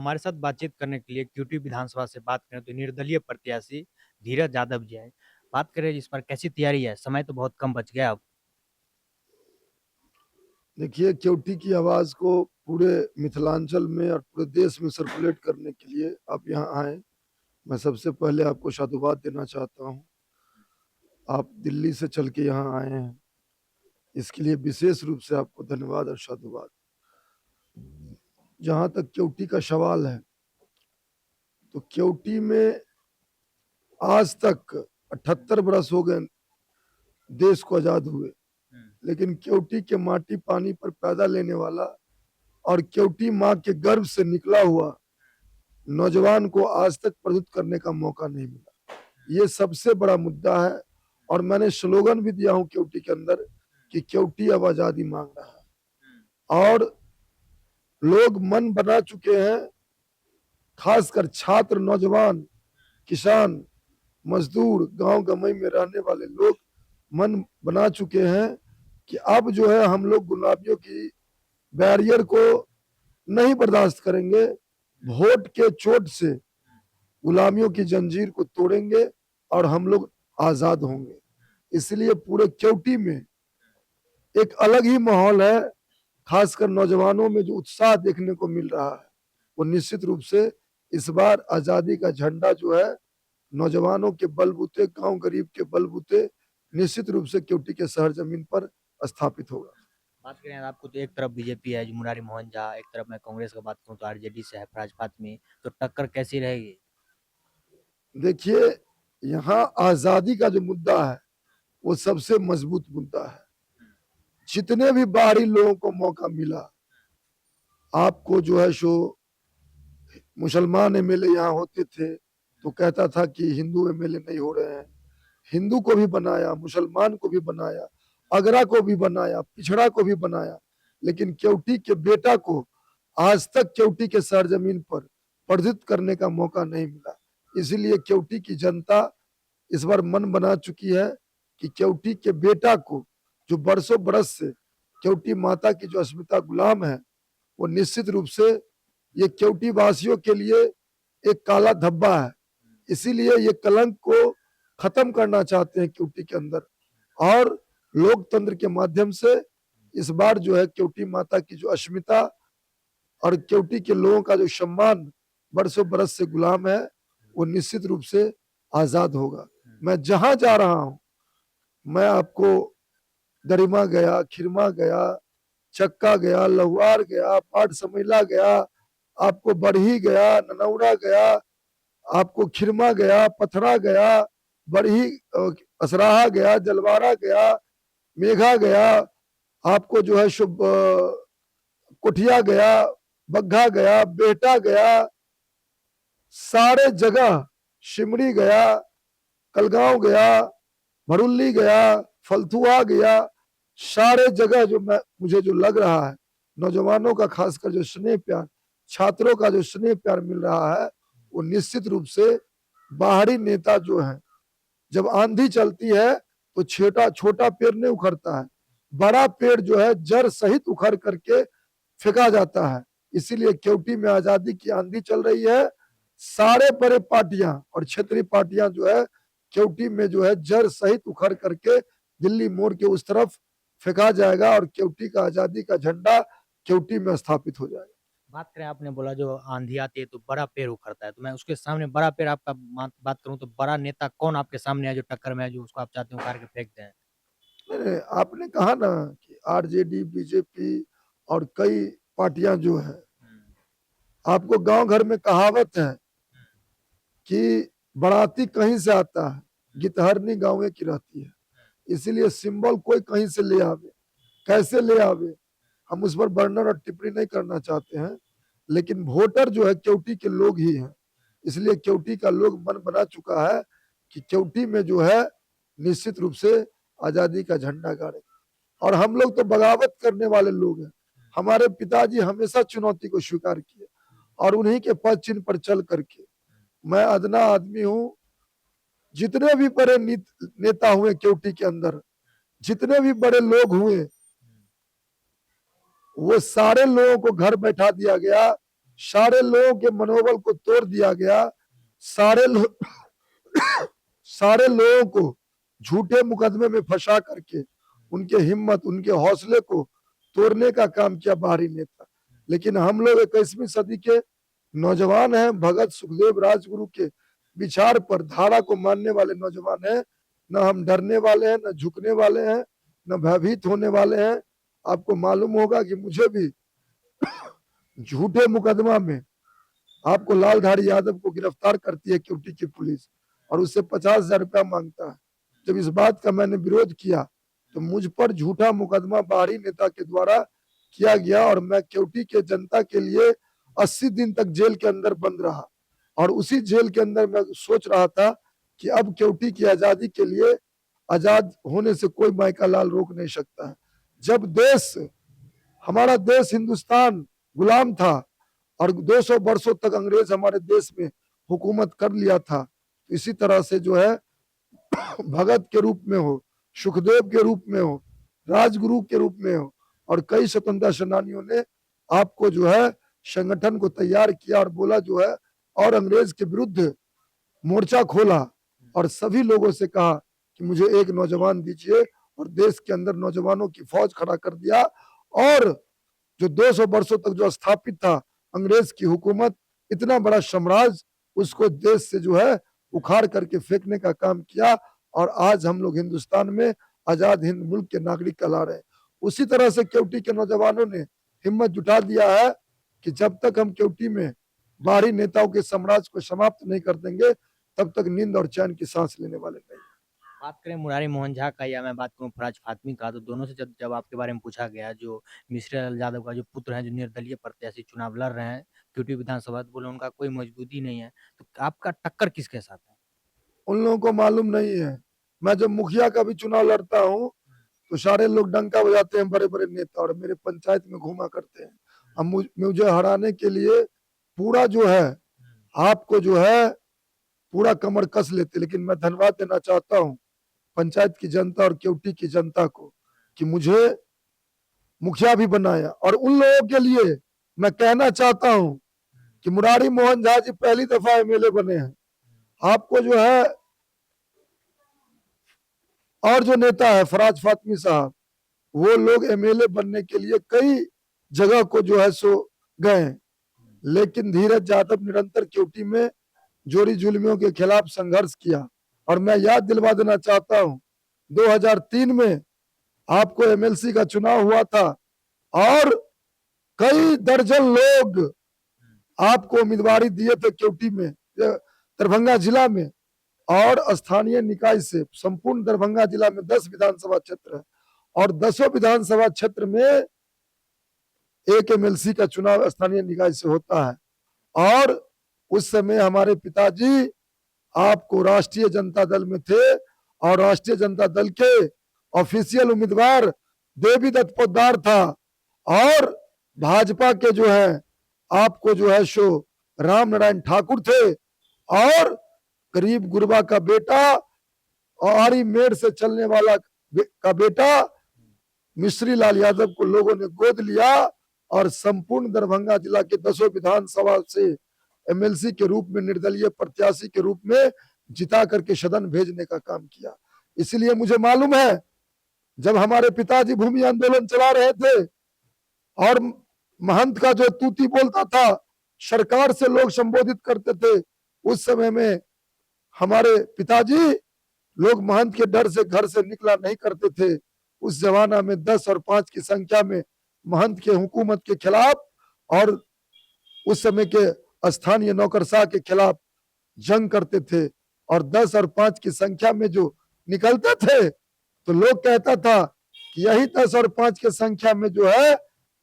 हमारे साथ बातचीत करने के लिए क्यूटी विधानसभा से बात करें तो निर्दलीय प्रत्याशी धीरज यादव जी हैं। बात करें इस पर कैसी तैयारी है? समय तो बहुत कम बच गया अब। देखिए, केवटी की आवाज को पूरे मिथिलांचल में और पूरे देश में सर्कुलेट करने के लिए आप यहाँ आए। मैं सबसे पहले आपको साधुवाद देना चाहता हूँ। आप दिल्ली से चल के यहाँ आए हैं, इसके लिए विशेष रूप से आपको धन्यवाद और साधुवाद। जहाँ तक केवटी का सवाल है, तो केवटी में आज तक 78 बरस हो गए देश को आजाद हुए, लेकिन केवटी के माटी पानी पर पैदा लेने वाला और केवटी माँ के गर्भ से निकला हुआ नौजवान को आज तक प्रस्तुत करने का मौका नहीं मिला। ये सबसे बड़ा मुद्दा है। और मैंने स्लोगन भी दिया हूं केवटी के अंदर कि केवटी अब आजादी मांग रहा है। और लोग मन बना चुके हैं, खासकर छात्र, नौजवान, किसान, मजदूर, गांव गमई में रहने वाले लोग मन बना चुके हैं कि अब जो है हम लोग गुलाबियों की बैरियर को नहीं बर्दाश्त करेंगे। वोट के चोट से गुलामियों की जंजीर को तोड़ेंगे और हम लोग आजाद होंगे। इसलिए पूरे केवटी में एक अलग ही माहौल है। खासकर नौजवानों में जो उत्साह देखने को मिल रहा है, वो निश्चित रूप से इस बार आजादी का झंडा जो है नौजवानों के बलबूते, गांव गरीब के बलबूते निश्चित रूप से केवटी के शहर जमीन पर स्थापित होगा। बात करें आपको तो एक तरफ बीजेपी है जो मुरारी मोहन झा, एक तरफ मैं कांग्रेस की बात करूं तो आरजेडी से है फराज में, तो टक्कर कैसी रहेगी? देखिए, यहाँ आजादी का जो मुद्दा है वो सबसे मजबूत मुद्दा है। जितने भी बाहरी लोगों को मौका मिला, आपको जो है सो मुसलमान एमएलए यहाँ होते थे तो कहता था कि हिंदू एमएलए नहीं हो रहे हैं। हिंदू को भी बनाया, मुसलमान को भी बनाया, अगरा को भी बनाया, पिछड़ा को भी बनाया, लेकिन केवटी के बेटा को आज तक केवटी के सरजमीन पर प्रदर्शित करने का मौका नहीं मिला। इसीलिए केवटी की जनता इस बार मन बना चुकी है कि केवटी के बेटा को, जो बरसों बरस से केवटी माता की जो अस्मिता गुलाम है, वो निश्चित रूप से ये केवटी वासियों के लिए एक काला धब्बा है। इसीलिए ये कलंक को खत्म करना चाहते हैं केवटी के अंदर, और लोकतंत्र के माध्यम से इस बार जो है केवटी माता की जो अस्मिता और केवटी के लोगों का जो सम्मान बरसों बरस से गुलाम है, वो निश्चित रूप से आजाद होगा। मैं जहां जा रहा हूं, मैं आपको दरिमा गया, खिरमा गया, चक्का गया, लहुआर गया, पाट समैला गया, आपको बरही गया, ननौरा गया, आपको खिरमा गया, पथरा गया, बरही असराहा गया, जलवारा गया, मेघा गया, आपको जो है शुभ कोठिया गया, बग्घा गया, बेहटा गया, सारे जगह, शिमरी गया, कलगांव गया, भड़ुल्ली गया, फलथुआ गया, सारे जगह जो मुझे जो लग रहा है, नौजवानों का खासकर जो स्नेह प्यार, छात्रों का जो स्नेह प्यार मिल रहा है, वो निश्चित रूप से बाहरी नेता जो है, जब आंधी चलती है तो छोटा छोटा पेड़ नहीं उखड़ता है, बड़ा पेड़ जो है जड़ सहित उखड़ करके फेंका जाता है। इसीलिए केवटी में आजादी की आंधी चल रही है। सारे बड़े पार्टियां और क्षेत्रीय पार्टियां जो है केवटी में जो है जड़ सहित उखड़ करके दिल्ली मोड़ के उस तरफ फेंका जाएगा और केवटी का आजादी का झंडा केवटी में स्थापित हो जाएगा। बात करें, आपने बोला जो आंधी आती है तो बड़ा पेड़ उखड़ता है, तो मैं उसके सामने बड़ा पेड़ आपका बात करूं तो बड़ा नेता कौन आपके सामने है जो टक्कर में है, जो उसको आप चाहते हो उखाड़ के फेंक दें? नहीं, आपने कहा ना कि आरजेडी, बीजेपी और कई पार्टियां जो है, आपको गांव घर में कहावत है कि बराती कहीं से आता है, गितहरनी गाँव की रहती है। इसीलिए सिंबल कोई कहीं से ले आवे, कैसे ले आवे, हम उस पर वर्णन और टिप्पणी नहीं करना चाहते हैं, लेकिन वोटर जो है केवटी के लोग ही हैं। इसलिए केवटी का लोग मन बना चुका है कि केवटी में जो है निश्चित रूप से आजादी का झंडा गाड़े। और हम लोग तो बगावत करने वाले लोग हैं। हमारे पिताजी हमेशा चुनौती को स्वीकार किए और उन्हीं के पद चिन्ह पर चल करके, मैं अदना आदमी हूं, जितने भी बड़े नेता हुए केवटी के अंदर, जितने भी बड़े लोग हुए, वो सारे लोगों को घर बैठा दिया गया, सारे लोगों के मनोबल को तोड़ दिया गया। सारे लोग सारे लोगों को झूठे मुकदमे में फंसा करके उनके हिम्मत, उनके हौसले को तोड़ने का काम किया बाहरी नेता। लेकिन हम लोग 21वीं सदी के नौजवान हैं, भगत सुखदेव राजगुरु के विचार पर, धारा को मानने वाले नौजवान हैं। न हम डरने वाले हैं, न झुकने वाले हैं, न भयभीत होने वाले हैं। आपको मालूम होगा कि मुझे भी झूठे मुकदमा में आपको लालधारी यादव को गिरफ्तार करती है क्यूटी की पुलिस और उससे 50,000 रुपया मांगता है। जब इस बात का मैंने विरोध किया तो मुझ पर झूठा मुकदमा बाहरी नेता के द्वारा किया गया और मैं क्यूटी के जनता के लिए 80 दिन तक जेल के अंदर बंद रहा। और उसी जेल के अंदर मैं सोच रहा था कि अब क्यूटी की आजादी के लिए आजाद होने से कोई माइका लाल रोक नहीं सकता है। जब देश, हमारा देश हिंदुस्तान गुलाम था और 200 वर्षों तक अंग्रेज हमारे देश में हुकूमत कर लिया था, इसी तरह से जो है भगत के रूप में हो, सुखदेव के रूप में हो, राजगुरु के रूप में हो और कई स्वतंत्रता सेनानियों ने आपको जो है संगठन को तैयार किया और बोला जो है और अंग्रेज के विरुद्ध मोर्चा खोला और सभी लोगों से कहा कि मुझे एक नौजवान दीजिए और देश के अंदर नौजवानों की फौज खड़ा कर दिया। और जो 200 वर्षों तक जो स्थापित था अंग्रेज की हुकूमत, इतना बड़ा साम्राज्य, उसको देश से जो है उखाड़ करके फेंकने का काम किया और आज हम लोग हिंदुस्तान में आजाद हिंद मुल्क के नागरिक कहला रहे हैं। उसी तरह से क्यूटी के नौजवानों ने हिम्मत जुटा दिया है कि जब तक हम क्यूटी में बाहरी नेताओं के साम्राज्य को समाप्त नहीं कर देंगे तब तक नींद और चैन की सांस लेने वाले नहीं। बात करें मुरारी मोहन झा का या मैं बात करूं फराज फातमी का, तो दोनों से जब जब आपके बारे में पूछा गया, जो मिश्री लाल यादव का जो पुत्र है, जो निर्दलीय प्रत्याशी चुनाव लड़ रहे हैं क्यूटी विधानसभा, तो बोले उनका कोई मजबूती नहीं है, तो आपका टक्कर किसके साथ है? उन लोगों को मालूम नहीं है। मैं जब मुखिया का भी चुनाव लड़ता हूँ तो सारे लोग डंका बजाते हैं, बड़े बड़े नेता, और मेरे पंचायत में घूमा करते हैं। अब मुझे हराने के लिए पूरा जो है आपको जो है पूरा कमर कस लेते। लेकिन मैं धन्यवाद देना चाहता हूँ पंचायत की जनता और क्यूटी की जनता को कि मुझे मुखिया भी बनाया। और उन लोगों के लिए मैं कहना चाहता हूँ कि मुरारी मोहन झा जी पहली दफा एमएलए बने हैं। आपको जो है और जो नेता है फराज फातमी साहब, वो लोग एमएलए बनने के लिए कई जगह को जो है सो गए, लेकिन धीरज यादव निरंतर क्यूटी में जोड़ी जुल्मियों के खिलाफ संघर्ष किया। और मैं याद दिलवा देना चाहता हूं 2003 में आपको एमएलसी का चुनाव हुआ था और कई दर्जन लोग आपको उम्मीदवारी दिए थे क्यूटी में, दरभंगा जिला में। और स्थानीय निकाय से संपूर्ण दरभंगा जिला में 10 विधानसभा क्षेत्र है और 10 विधानसभा क्षेत्र में एक एमएलसी का चुनाव स्थानीय निकाय से होता है। और उस समय हमारे पिताजी आपको राष्ट्रीय जनता दल में थे और राष्ट्रीय जनता दल के ऑफिशियल उम्मीदवार देवी दत्त पोद्दार था और भाजपा के जो है आपको जो है सो राम नारायण ठाकुर थे और गरीब गुरबा का बेटा और आरी मेड़ से चलने वाला का बेटा मिश्री लाल यादव को लोगों ने गोद लिया और संपूर्ण दरभंगा जिला के 10 विधानसभा से एमएलसी के रूप में निर्दलीय प्रत्याशी के रूप में जिता करके सदन भेजने का काम किया। इसलिए मुझे मालूम है जब हमारे पिताजी भूमि आंदोलन चला रहे थे और महंत का जो तूती बोलता था, सरकार से लोग संबोधित करते थे, उस समय में हमारे पिताजी लोग महंत के डर से घर से निकला नहीं करते थे। उस जमाना में 10 और 5 की संख्या में महंत के हुकूमत के खिलाफ और उस समय के स्थानीय नौकरशाह के खिलाफ जंग करते थे और 10 और 5 की संख्या में जो निकलते थे तो लोग कहता था कि यही 10 और 5 की संख्या में जो है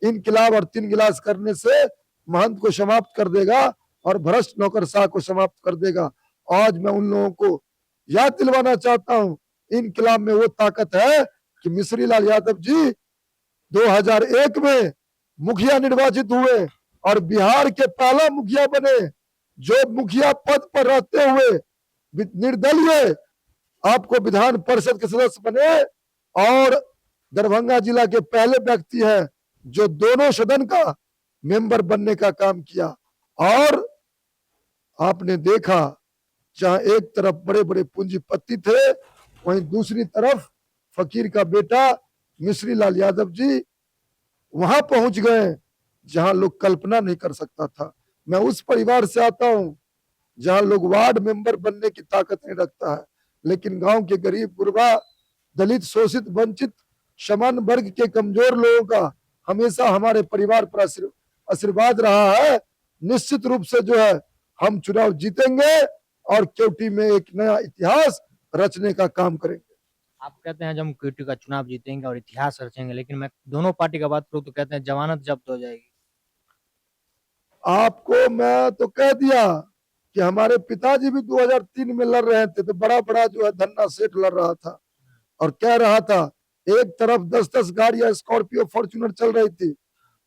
इनकलाब और 3 गिलास करने से महंत को समाप्त कर देगा और भ्रष्ट नौकरशाह को समाप्त कर देगा। आज मैं उन लोगों को याद दिलवाना चाहता हूं इनकलाब में वो ताकत है कि मिश्री लाल यादव जी 2001 में मुखिया निर्वाचित हुए और बिहार के पहला मुखिया बने जो मुखिया पद पर रहते हुए निर्दलीय आपको विधान परिषद के सदस्य बने और दरभंगा जिला के पहले व्यक्ति हैं जो दोनों सदन का मेंबर बनने का काम किया। और आपने देखा जहां एक तरफ बड़े बड़े पूंजीपति थे, वहीं दूसरी तरफ फकीर का बेटा मिश्री लाल यादव जी वहां पहुंच गए जहां लोग कल्पना नहीं कर सकता था। मैं उस परिवार से आता हूं जहां लोग वार्ड मेंबर बनने की ताकत नहीं रखता है, लेकिन गांव के गरीब गुरबा, दलित, शोषित, वंचित, समान वर्ग के कमजोर लोगों का हमेशा हमारे परिवार पर आशीर्वाद रहा है। निश्चित रूप से जो है हम चुनाव जीतेंगे और केवटी में एक नया इतिहास रचने का काम करेंगे। आप कहते हैं जब हम क्यूटी का चुनाव जीतेंगे और इतिहास रचेंगे, लेकिन मैं दोनों पार्टी का बात करूँ तो कहते हैं जमानत जब्त हो जाएगी। आपको मैं तो कह दिया कि हमारे पिताजी भी 2003 में लड़ रहे थे, तो बड़ा बड़ा जो है धन्ना सेठ लड़ रहा था और कह रहा था, एक तरफ 10-10 गाड़ियां स्कॉर्पियो फॉर्च्यूनर चल रही थी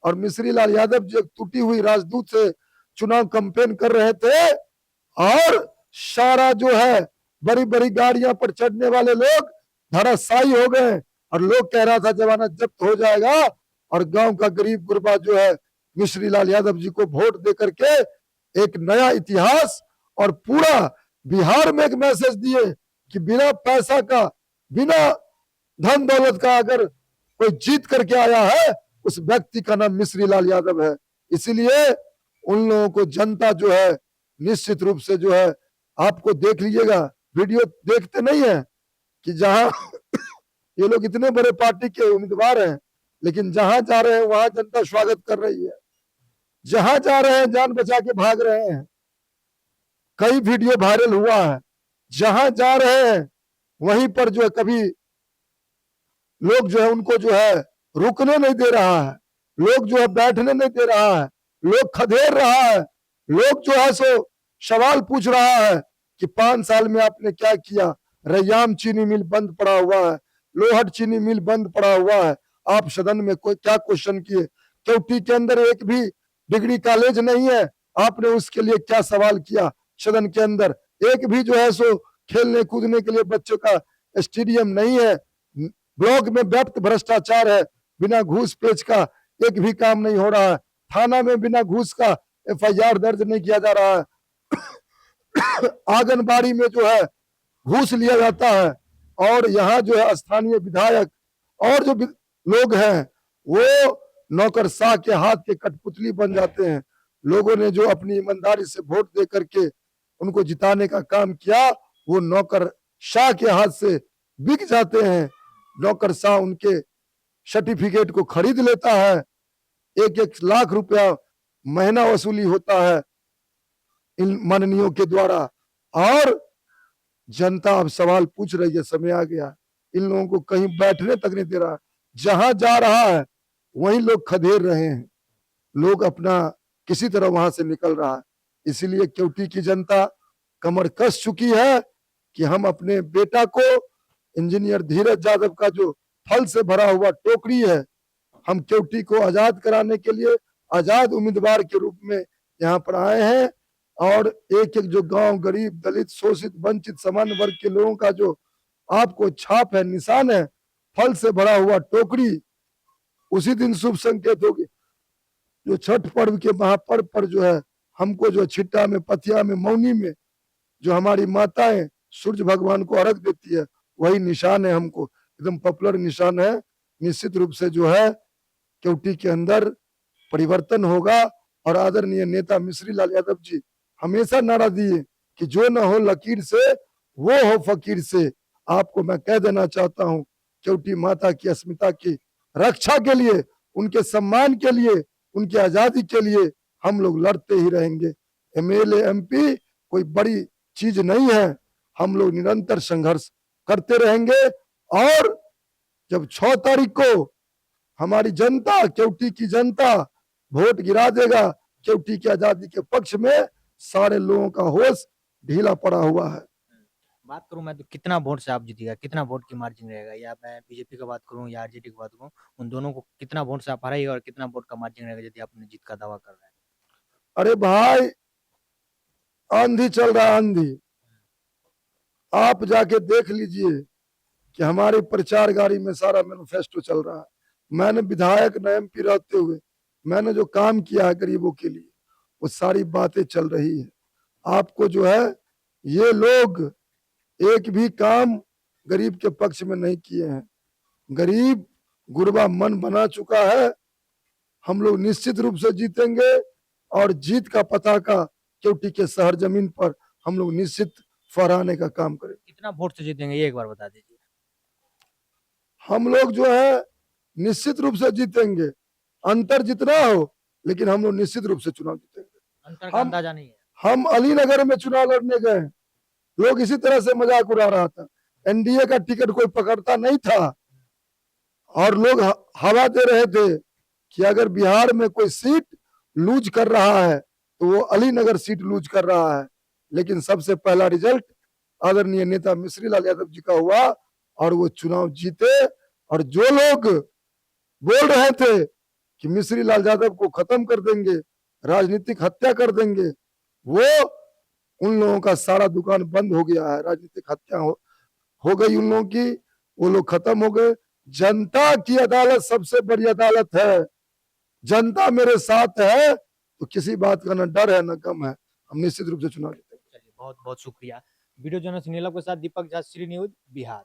और मिश्री लाल यादव जी एक टूटी हुई राजदूत से चुनाव कैंपेन कर रहे थे, और सारा जो है बड़ी बड़ी गाड़ियां पर चढ़ने वाले लोग धराशायी हो गए और लोग कह रहा था जमानत जब्त हो जाएगा, और गांव का गरीब गुरबा जो है मिश्री लाल यादव जी को वोट दे करके एक नया इतिहास और पूरा बिहार में एक मैसेज दिए कि बिना पैसा का, बिना धन दौलत का अगर कोई जीत करके आया है, उस व्यक्ति का नाम मिश्री लाल यादव है। इसीलिए उन लोगों को जनता जो है निश्चित रूप से जो है, आपको देख लीजिएगा, वीडियो देखते नहीं है कि जहां ये लोग इतने बड़े पार्टी के उम्मीदवार हैं, लेकिन जहां जा रहे हैं वहां जनता स्वागत कर रही है, जहां जा रहे हैं जान बचा के भाग रहे हैं। कई वीडियो वायरल हुआ है, जहां जा रहे हैं वहीं पर जो है कभी लोग जो है उनको जो है रुकने नहीं दे रहा है, लोग जो है बैठने नहीं दे रहा है, लोग खदेड़ रहा है, लोग जो है सो सवाल पूछ रहा है कि 5 साल में आपने क्या किया। रैयाम चीनी मिल बंद पड़ा हुआ है, लोहट चीनी मिल बंद पड़ा हुआ है, आप सदन में कोई क्या क्वेश्चन किए। केवटी के अंदर एक भी डिग्री कॉलेज नहीं है, आपने उसके लिए क्या सवाल किया। सदन के अंदर एक भी जो है सो खेलने कूदने के लिए बच्चों का स्टेडियम नहीं है। ब्लॉक में व्याप्त भ्रष्टाचार है, बिना घूस पेच का एक भी काम नहीं हो रहा है। थाना में बिना घूस का FIR दर्ज नहीं किया जा रहा है। आंगनबाड़ी में जो है घूस लिया जाता है, और यहाँ जो है स्थानीय विधायक और जो लोग हैं वो नौकरशाह के हाथ के कठपुतली बन जाते हैं। लोगों ने जो अपनी ईमानदारी से वोट दे करके उनको जिताने का काम किया, वो नौकरशाह के हाथ से बिक जाते हैं। नौकरशाह उनके सर्टिफिकेट को खरीद लेता है, 1-1 लाख रुपया महीना वसूली होता है इन माननीयों के द्वारा, और जनता अब सवाल पूछ रही है, समय आ गया। इन लोगों को कहीं बैठने तक नहीं दे रहा, जहां जा रहा है वहीं लोग खदेड़ रहे हैं, लोग अपना किसी तरह वहां से निकल रहा है। इसीलिए केवटी की जनता कमर कस चुकी है कि हम अपने बेटा को, इंजीनियर धीरज यादव का जो फल से भरा हुआ टोकरी है, हम केवटी को आजाद कराने के लिए आजाद उम्मीदवार के रूप में यहाँ पर आए हैं। और एक एक जो गांव, गरीब, दलित, शोषित, वंचित, समान वर्ग के लोगों का जो आपको छाप है, निशान है, फल से भरा हुआ टोकरी, उसी दिन शुभ संकेत होगी। जो छठ पर्व के महापर्व पर जो है हमको जो छिट्टा में, पथिया में, मौनी में जो हमारी माताएं सूर्य भगवान को अर्घ देती है, वही निशान है, हमको एकदम पॉपुलर निशान है। निश्चित रूप से जो है केवटी के अंदर परिवर्तन होगा, और आदरणीय नेता मिश्री लाल यादव जी हमेशा नारा दिए कि जो ना हो लकीर से वो हो फकीर से। आपको मैं कह देना चाहता हूं, केवटी माता की अस्मिता की रक्षा के लिए, उनके सम्मान के लिए, उनकी आजादी के लिए हम लोग लड़ते ही रहेंगे। MLA MP कोई बड़ी चीज नहीं है, हम लोग निरंतर संघर्ष करते रहेंगे। और जब 6 तारीख को हमारी जनता, केवटी की जनता वोट गिरा देगा, केवटी की आजादी के पक्ष में सारे लोगों का होश ढीला पड़ा हुआ है। बात करूं मैं तो कितना वोट से आप जीतेगा, कितना वोट की मार्जिन रहेगा, या मैं बीजेपी का बात करूं या RJD की बात करूं, उन दोनों को कितना वोट से आप हराइएगा और कितना वोट का मार्जिन रहेगा यदि आपने जीत का दावा कर रहे हैं? अरे भाई, आंधी चल रहा है, आंधी। आप जाके देख लीजिए कि हमारी प्रचार गाड़ी में सारा मैनिफेस्टो चल रहा है। मैंने विधायक न MP रहते हुए मैंने जो काम किया है गरीबों के लिए, वो सारी बातें चल रही है। आपको जो है ये लोग एक भी काम गरीब के पक्ष में नहीं किए हैं। गरीब गुरबा मन बना चुका है। हम लोग निश्चित रूप से जीतेंगे और जीत का पताका केवटी के शहर जमीन पर हम लोग निश्चित फहराने का काम करेंगे। कितना वोट से जीतेंगे ये एक बार बता दीजिए। हम लोग जो है निश्चित रूप से जीतेंगे, अंतर जितना हो, लेकिन हम लोग निश्चित रूप से चुनाव जीतेंगे। अंतर का हम अंदाजा नहीं है। हम अलीनगर में चुनाव लड़ने गए, लोग इसी तरह से मजाक उड़ा रहा था, एनडीए का टिकट कोई पकड़ता नहीं था और लोग हवा दे रहे थे कि अगर बिहार में कोई सीट लूज कर रहा है तो वो अलीनगर सीट लूज कर रहा है। लेकिन सबसे पहला रिजल्ट आदरणीय नेता मिश्री लाल यादव जी का हुआ और वो चुनाव जीते। और जो लोग बोल रहे थे कि मिश्री लाल यादव को खत्म कर देंगे, राजनीतिक हत्या कर देंगे, वो उन लोगों का सारा दुकान बंद हो गया है। राजनीतिक हत्या हो गई उन लोगों की, वो लोग खत्म हो गए। जनता की अदालत सबसे बड़ी अदालत है। जनता मेरे साथ है तो किसी बात का न डर है न गम है। हम निश्चित रूप से चुनाव जीतेंगे। चलिए बहुत बहुत शुक्रिया। वीडियो जर्नलिस्ट नीलम के साथ दीपक झा, श्री न्यूज बिहार।